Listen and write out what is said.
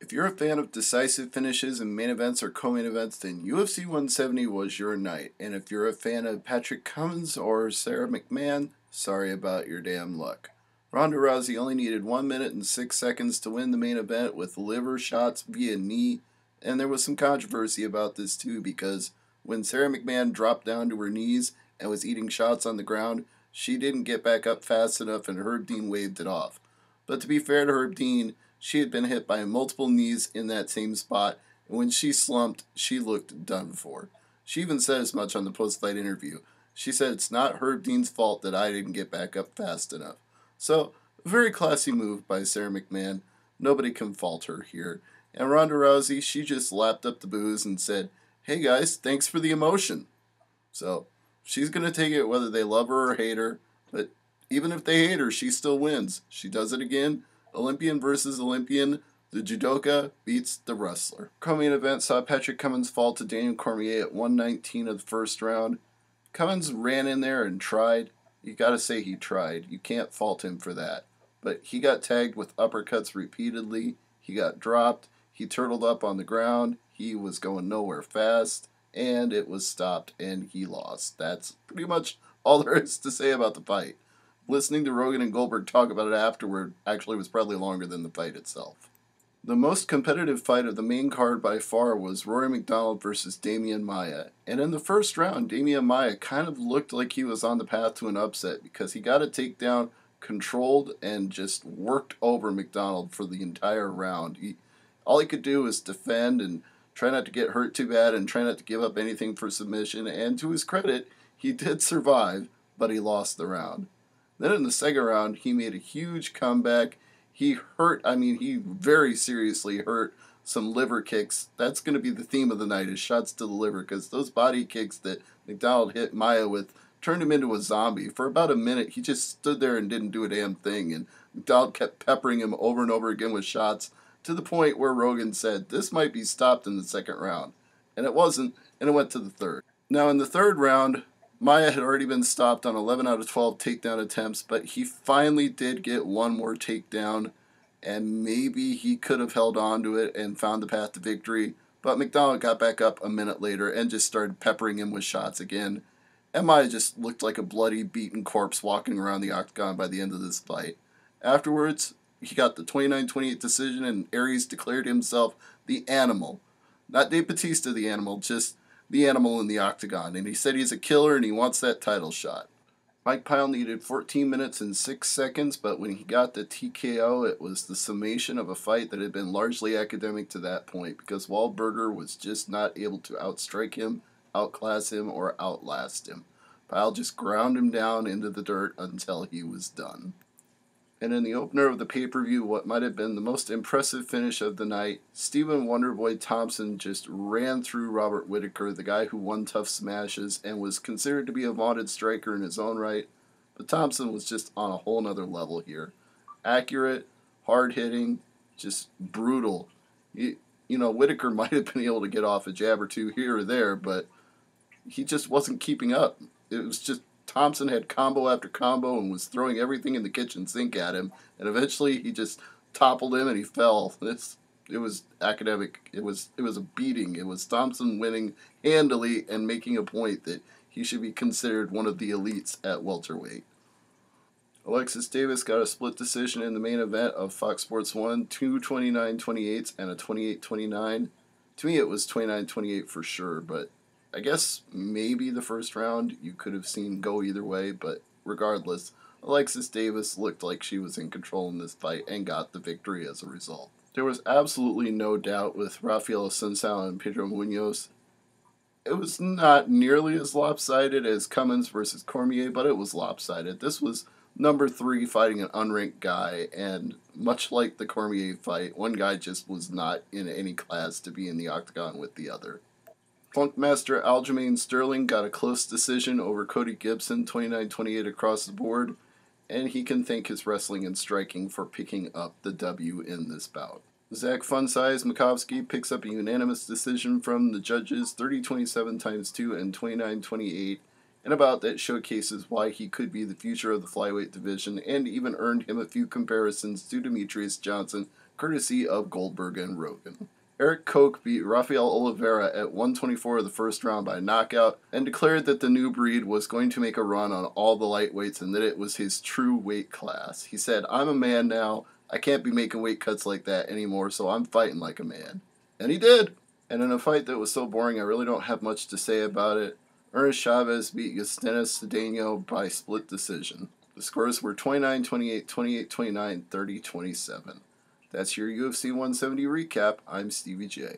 If you're a fan of decisive finishes in main events or co-main events, then UFC 170 was your night. And if you're a fan of Patrick Cummins or Sara McMann, sorry about your damn luck. Ronda Rousey only needed 1 minute and 6 seconds to win the main event with liver shots via knee. And there was some controversy about this too, because when Sara McMann dropped down to her knees and was eating shots on the ground, she didn't get back up fast enough and Herb Dean waved it off. But to be fair to Herb Dean, she had been hit by multiple knees in that same spot, and when she slumped, she looked done for. She even said as much on the post-fight interview. She said, "It's not Herb Dean's fault that I didn't get back up fast enough." So, a very classy move by Sara McMann. Nobody can fault her here. And Ronda Rousey, she just lapped up the booze and said, "Hey guys, thanks for the emotion." So, she's going to take it whether they love her or hate her, but even if they hate her, she still wins. She does it again. Olympian versus Olympian, the judoka beats the wrestler. Co-main event saw Patrick Cummins fall to Daniel Cormier at 119 of the first round. Cummins ran in there and tried. You gotta say he tried. You can't fault him for that. But he got tagged with uppercuts repeatedly. He got dropped. He turtled up on the ground. He was going nowhere fast. And it was stopped and he lost. That's pretty much all there is to say about the fight. Listening to Rogan and Goldberg talk about it afterward actually was probably longer than the fight itself. The most competitive fight of the main card by far was Rory MacDonald versus Demian Maia. And in the first round, Demian Maia kind of looked like he was on the path to an upset because he got a takedown, controlled, and just worked over MacDonald for the entire round. All he could do was defend and try not to get hurt too bad and try not to give up anything for submission. And to his credit, he did survive, but he lost the round. Then in the second round, he made a huge comeback. He very seriously hurt some liver kicks. That's going to be the theme of the night, is shots to the liver, because those body kicks that MacDonald hit Maia with turned him into a zombie. For about a minute, he just stood there and didn't do a damn thing, and MacDonald kept peppering him over and over again with shots, to the point where Rogan said, this might be stopped in the second round. And it wasn't, and it went to the third. Now in the third round, Maia had already been stopped on 11 out of 12 takedown attempts, but he finally did get one more takedown, and maybe he could have held on to it and found the path to victory, but MacDonald got back up a minute later and just started peppering him with shots again, and Maia just looked like a bloody, beaten corpse walking around the octagon by the end of this fight. Afterwards, he got the 29-28 decision, and Aries declared himself the animal. Not Dave Bautista the animal, just the animal in the octagon, and he said he's a killer and he wants that title shot. Mike Pyle needed 14 minutes and 6 seconds, but when he got the TKO, it was the summation of a fight that had been largely academic to that point, because Waldburger was just not able to outstrike him, outclass him, or outlast him. Pyle just ground him down into the dirt until he was done. And in the opener of the pay-per-view, what might have been the most impressive finish of the night, Stephen Wonderboy Thompson just ran through Robert Whittaker, the guy who won tough smashes and was considered to be a vaunted striker in his own right. But Thompson was just on a whole nother level here. Accurate, hard-hitting, just brutal. Whittaker might have been able to get off a jab or two here or there, but he just wasn't keeping up. It was just Thompson had combo after combo and was throwing everything in the kitchen sink at him, and eventually he just toppled him and he fell. It was academic. It was a beating. It was Thompson winning handily and making a point that he should be considered one of the elites at welterweight. Alexis Davis got a split decision in the main event of Fox Sports 1, 2 29-28s and a 28-29. To me, it was 29-28 for sure, but I guess maybe the first round you could have seen go either way, but regardless, Alexis Davis looked like she was in control in this fight and got the victory as a result. There was absolutely no doubt with Raphael Assunção and Pedro Munhoz. It was not nearly as lopsided as Cummins versus Cormier, but it was lopsided. This was number 3 fighting an unranked guy, and much like the Cormier fight, one guy just was not in any class to be in the octagon with the other. Funkmaster Aljamain Sterling got a close decision over Cody Gibson, 29-28 across the board, and he can thank his wrestling and striking for picking up the W in this bout. Zach Funsize Makovsky picks up a unanimous decision from the judges, 30-27x2 and 29-28, in a bout that showcases why he could be the future of the flyweight division and even earned him a few comparisons to Demetrius Johnson, courtesy of Goldberg and Rogan. Erik Koch beat Raphael Oliveira at 124 of the first round by knockout and declared that the new breed was going to make a run on all the lightweights and that it was his true weight class. He said, "I'm a man now. I can't be making weight cuts like that anymore, so I'm fighting like a man." And he did. And in a fight that was so boring, I really don't have much to say about it. Ernest Chavez beat Yustenis Cedeno by split decision. The scores were 29-28, 28-29, 30-27. That's your UFC 170 recap. I'm Stevie J.